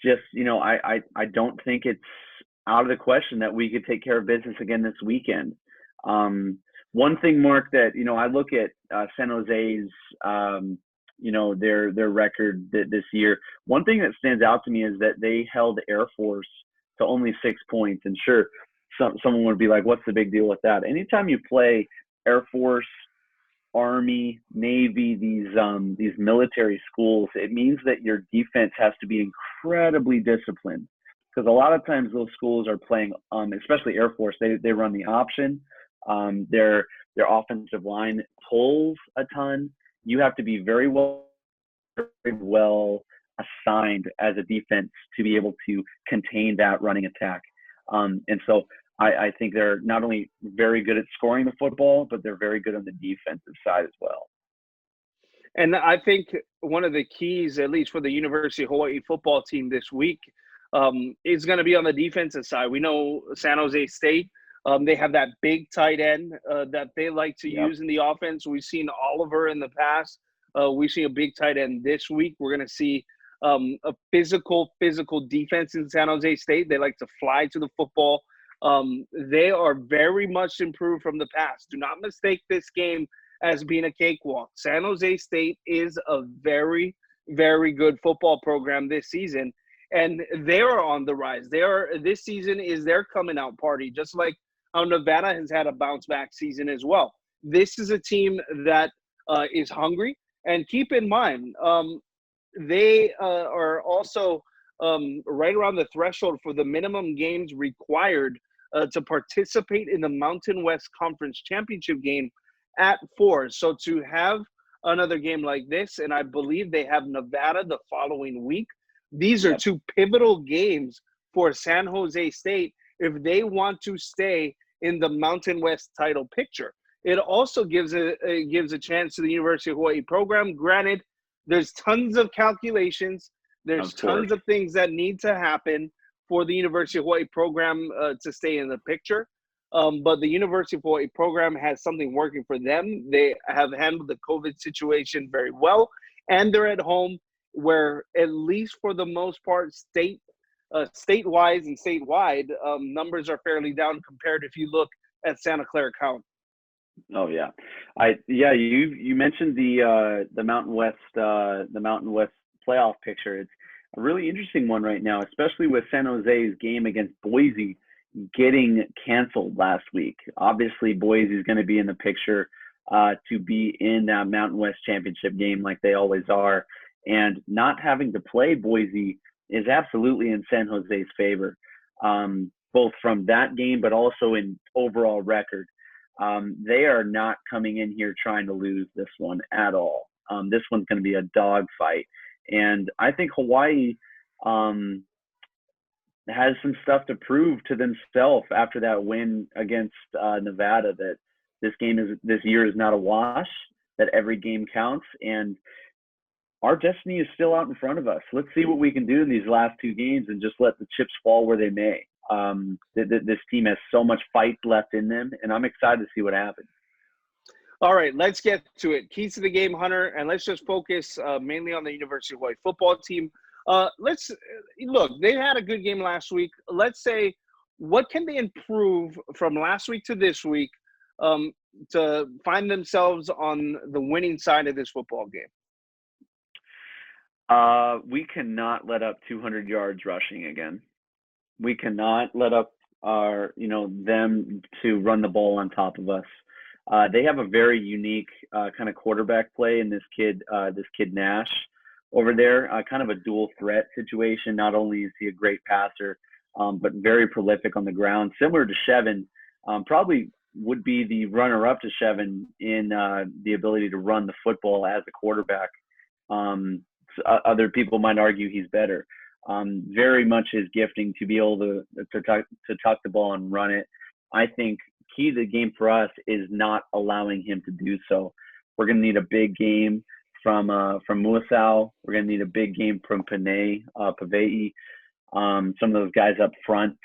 just, I don't think it's out of the question that we could take care of business again this weekend. One thing, Mark, that, I look at San Jose's, their record this year. One thing that stands out to me is that they held Air Force to only 6 points. And sure, someone would be like, what's the big deal with that? Anytime you play Air Force, Army, Navy, these military schools, it means that your defense has to be incredibly disciplined, because a lot of times those schools are playing, especially Air Force, they run the option. Their offensive line pulls a ton. You have to be very well assigned as a defense to be able to contain that running attack. And so I think they're not only very good at scoring the football, but they're very good on the defensive side as well. And I think one of the keys, at least for the University of Hawaii football team this week, is going to be on the defensive side. We know San Jose State, they have that big tight end that they like to use in the offense. We've seen Oliver in the past. We've seen a big tight end this week. We're going to see a physical defense in San Jose State. They like to fly to the football. They are very much improved from the past. Do not mistake this game as being a cakewalk. San Jose State is a very, very good football program this season, and they are on the rise. This season is their coming out party, just like how Nevada has had a bounce back season as well. This is a team that is hungry, and keep in mind, they are also right around the threshold for the minimum games required to participate in the Mountain West Conference Championship game at 4. So to have another game like this, and I believe they have Nevada the following week, these are two pivotal games for San Jose State if they want to stay in the Mountain West title picture. It also gives a chance to the University of Hawaii program. Granted, there's tons of calculations. There's tons of things that need to happen for the University of Hawaii program to stay in the picture. But the University of Hawaii program has something working for them. They have handled the COVID situation very well, and they're at home where, at least for the most part, state-wise and statewide, numbers are fairly down compared if you look at Santa Clara County. Oh yeah, you mentioned the Mountain West playoff picture. It's a really interesting one right now, especially with San Jose's game against Boise getting canceled last week. Obviously, Boise is going to be in the picture to be in that Mountain West championship game like they always are, and not having to play Boise is absolutely in San Jose's favor, both from that game but also in overall record. They are not coming in here trying to lose this one at all. This one's going to be a dogfight. And I think Hawaii has some stuff to prove to themselves after that win against Nevada, that this year is not a wash, that every game counts, and our destiny is still out in front of us. Let's see what we can do in these last two games and just let the chips fall where they may. This team has so much fight left in them, and I'm excited to see what happens. All right, let's get to it. Keys to the game, Hunter, and let's just focus mainly on the University of Hawaii football team. Let's look, they had a good game last week. Let's say, what can they improve from last week to this week to find themselves on the winning side of this football game? We cannot let up 200 yards rushing again. We cannot let up them to run the ball on top of us. They have a very unique kind of quarterback play in this kid Nash over there, kind of a dual threat situation. Not only is he a great passer, but very prolific on the ground, similar to Chevin. Probably would be the runner-up to Chevin in the ability to run the football as a quarterback. Other people might argue he's better. Very much his gifting to be able to tuck the ball and run it. I think key to the game for us is not allowing him to do so. We're going to need a big game from Moiselle. We're going to need a big game from Pavei. Some of those guys up front.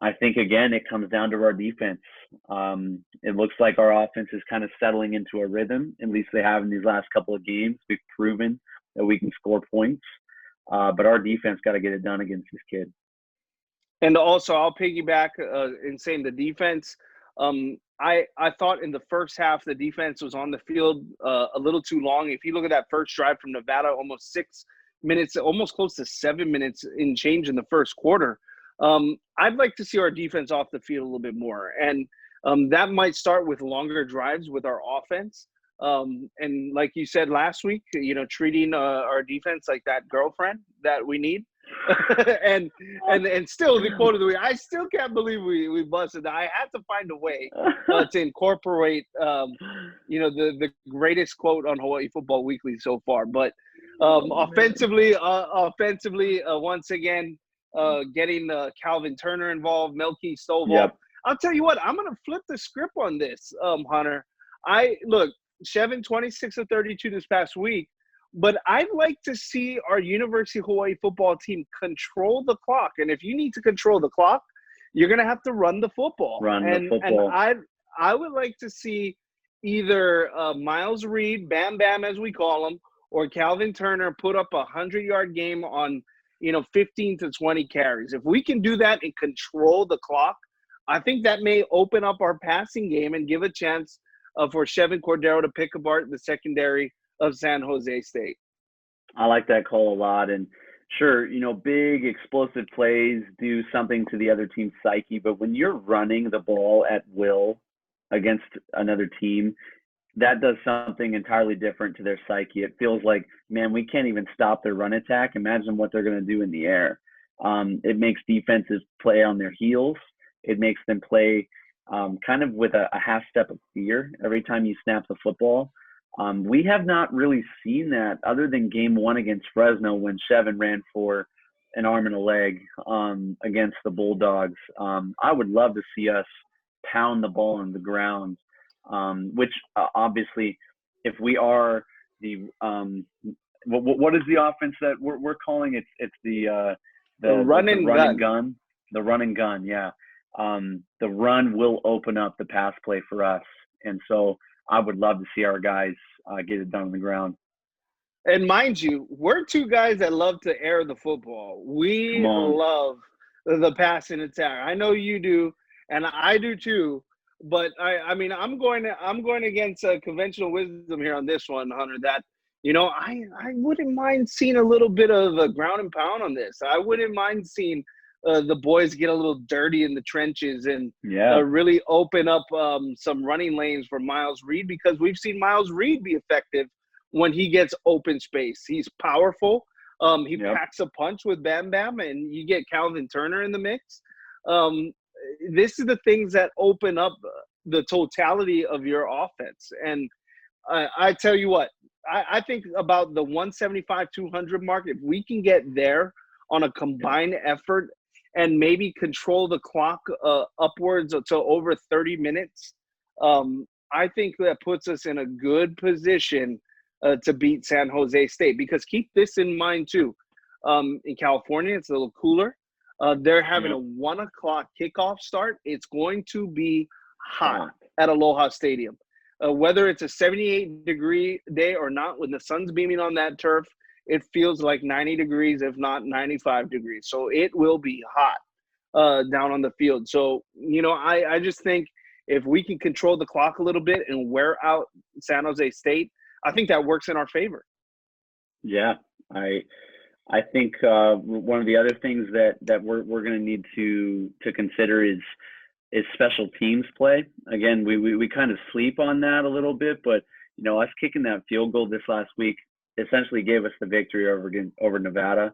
I think, again, it comes down to our defense. It looks like our offense is kind of settling into a rhythm. At least they have in these last couple of games. We've proven that we can score points. But our defense got to get it done against this kid. And also, I'll piggyback in saying the defense. I thought in the first half the defense was on the field a little too long. If you look at that first drive from Nevada, almost 6 minutes, almost close to 7 minutes in change in the first quarter. I'd like to see our defense off the field a little bit more. And that might start with longer drives with our offense. And like you said last week, treating our defense like that girlfriend that we need. and still the quote of the week, I still can't believe we busted. I had to find a way to incorporate the greatest quote on Hawai'i Football Weekly so far. But offensively, once again, getting Calvin Turner involved, Melky Stovall. Yep. I'll tell you what, I'm gonna flip the script on this, Hunter. Chevin 26 of 32 this past week. But I'd like to see our University of Hawaii football team control the clock. And if you need to control the clock, you're going to have to run the football. And I would like to see either Miles Reed, Bam Bam as we call him, or Calvin Turner put up a 100-yard game on 15 to 20 carries. If we can do that and control the clock, I think that may open up our passing game and give a chance for Chevin Cordero to pick apart the secondary of San Jose State. I like that call a lot. And sure, big explosive plays do something to the other team's psyche, but when you're running the ball at will against another team, that does something entirely different to their psyche. It feels like, man, we can't even stop their run attack. Imagine what they're going to do in the air. It makes defenses play on their heels. It makes them play kind of with a half step of fear every time you snap the football. We have not really seen that other than game one against Fresno when Chevin ran for an arm and a leg against the Bulldogs. I would love to see us pound the ball on the ground, which obviously if we are the what is the offense that we're calling it? It's the run and gun. The run and gun, yeah. The run will open up the pass play for us. And so I would love to see our guys get it done on the ground. And mind you, we're two guys that love to air the football. We love the pass and attack. I know you do, and I do too. But I'm going against conventional wisdom here on this one, Hunter. That I wouldn't mind seeing a little bit of a ground and pound on this. I wouldn't mind seeing the boys get a little dirty in the trenches and really open up some running lanes for Miles Reed, because we've seen Miles Reed be effective when he gets open space. He's powerful. He packs a punch with Bam Bam, and you get Calvin Turner in the mix. This is the things that open up the totality of your offense. And I tell you what, I think about the 175-200 mark, if we can get there on a combined effort and maybe control the clock upwards to over 30 minutes, I think that puts us in a good position to beat San Jose State. Because keep this in mind too, in California, it's a little cooler. They're having a 1 o'clock kickoff start. It's going to be hot at Aloha Stadium. Whether it's a 78-degree day or not, when the sun's beaming on that turf, it feels like 90 degrees, if not 95 degrees. So it will be hot down on the field. So, I just think if we can control the clock a little bit and wear out San Jose State, I think that works in our favor. Yeah, I think one of the other things that we're going to need to consider is special teams play. Again, we kind of sleep on that a little bit, but us kicking that field goal this last week essentially gave us the victory over Nevada.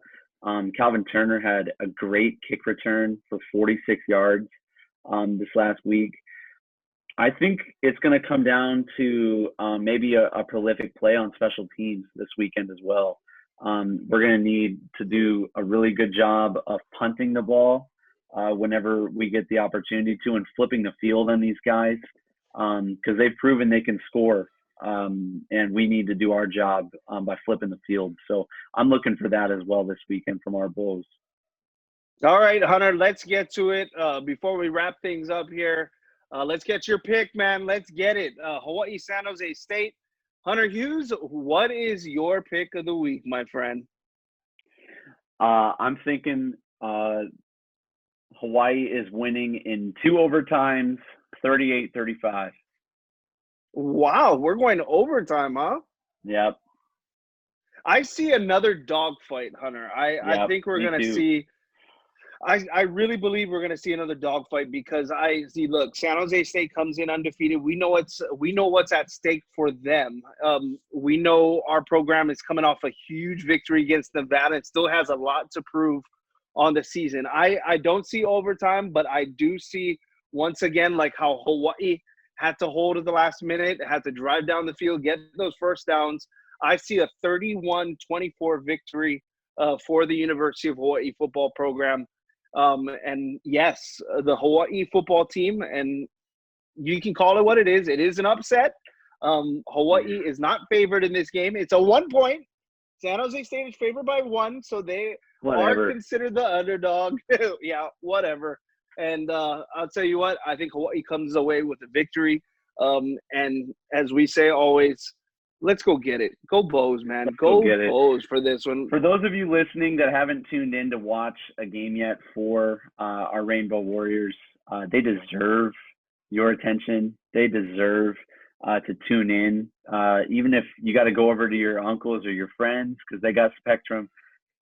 Calvin Turner had a great kick return for 46 yards this last week. I think it's going to come down to maybe a prolific play on special teams this weekend as well. We're going to need to do a really good job of punting the ball whenever we get the opportunity to, and flipping the field on these guys, because they've proven they can score, and we need to do our job by flipping the field. So I'm looking for that as well this weekend from our Bulls. All right, Hunter, let's get to it. Before we wrap things up here, let's get your pick, man. Let's get it. Hawaii, San Jose State. Hunter Hughes, what is your pick of the week, my friend? I'm thinking Hawaii is winning in 2 overtimes, 38-35. Wow, we're going to overtime, huh? Yep. I see another dogfight, Hunter. I think we're going to see. I really believe we're going to see another dogfight because I see. Look, San Jose State comes in undefeated. We know what's at stake for them. We know our program is coming off a huge victory against Nevada. It still has a lot to prove on the season. I don't see overtime, but I do see once again like how Hawaii had to hold at the last minute, had to drive down the field, get those first downs. I see a 31-24 victory for the University of Hawaii football program. And yes, the Hawaii football team, and you can call it what it is. It is an upset. Hawaii is not favored in this game. It's a 1 point. San Jose State is favored by 1, so they are considered the underdog. Yeah, whatever. And I'll tell you what, I think Hawaii comes away with a victory. And as we say always, let's go get it. Go Bows, man. Go Bows for this one. For those of you listening that haven't tuned in to watch a game yet for our Rainbow Warriors, they deserve your attention. They deserve to tune in. Even if you got to go over to your uncles or your friends because they got Spectrum,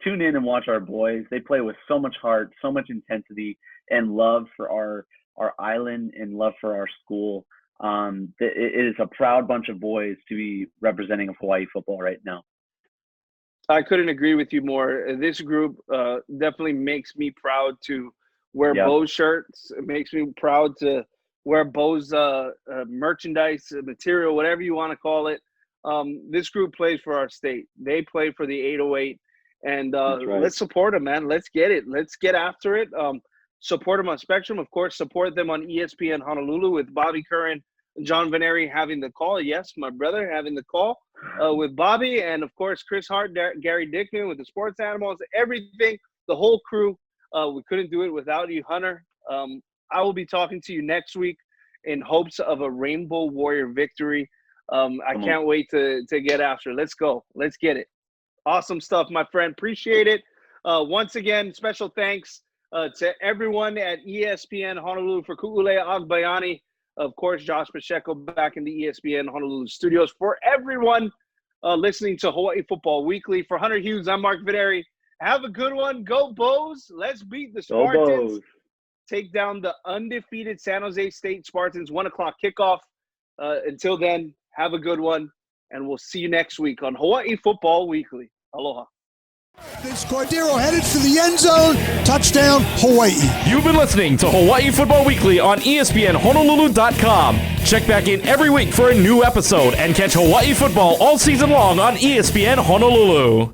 tune in and watch our boys. They play with so much heart, so much intensity, and love for our island and love for our school. It is a proud bunch of boys to be representing Hawaii football right now. I couldn't agree with you more. This group definitely makes me proud to wear Bows shirts. It makes me proud to wear Bows merchandise, material, whatever you want to call it. This group plays for our state. They play for the 808. And let's support them, man. Let's get it. Let's get after it. Support them on Spectrum. Of course, support them on ESPN Honolulu with Bobby Curran and John Veneri having the call. Yes, my brother having the call with Bobby. And, of course, Chris Hart, Gary Dickman with the Sports Animals, everything, the whole crew. We couldn't do it without you, Hunter. I will be talking to you next week in hopes of a Rainbow Warrior victory. I can't wait to get after it. Let's go. Let's get it. Awesome stuff, my friend. Appreciate it. Once again, special thanks to everyone at ESPN Honolulu for Ku'ulea Agbayani. Of course, Josh Pacheco back in the ESPN Honolulu studios. For everyone listening to Hawai'i Football Weekly, for Hunter Hughes, I'm Mark Videri. Have a good one. Go Bows. Let's beat the Spartans. Take down the undefeated San Jose State Spartans. 1 o'clock kickoff. Until then, have a good one. And we'll see you next week on Hawai'i Football Weekly. Aloha. This Cordero headed for the end zone. Touchdown, Hawaii. You've been listening to Hawai'i Football Weekly on ESPNHonolulu.com. Check back in every week for a new episode and catch Hawaii football all season long on ESPN Honolulu.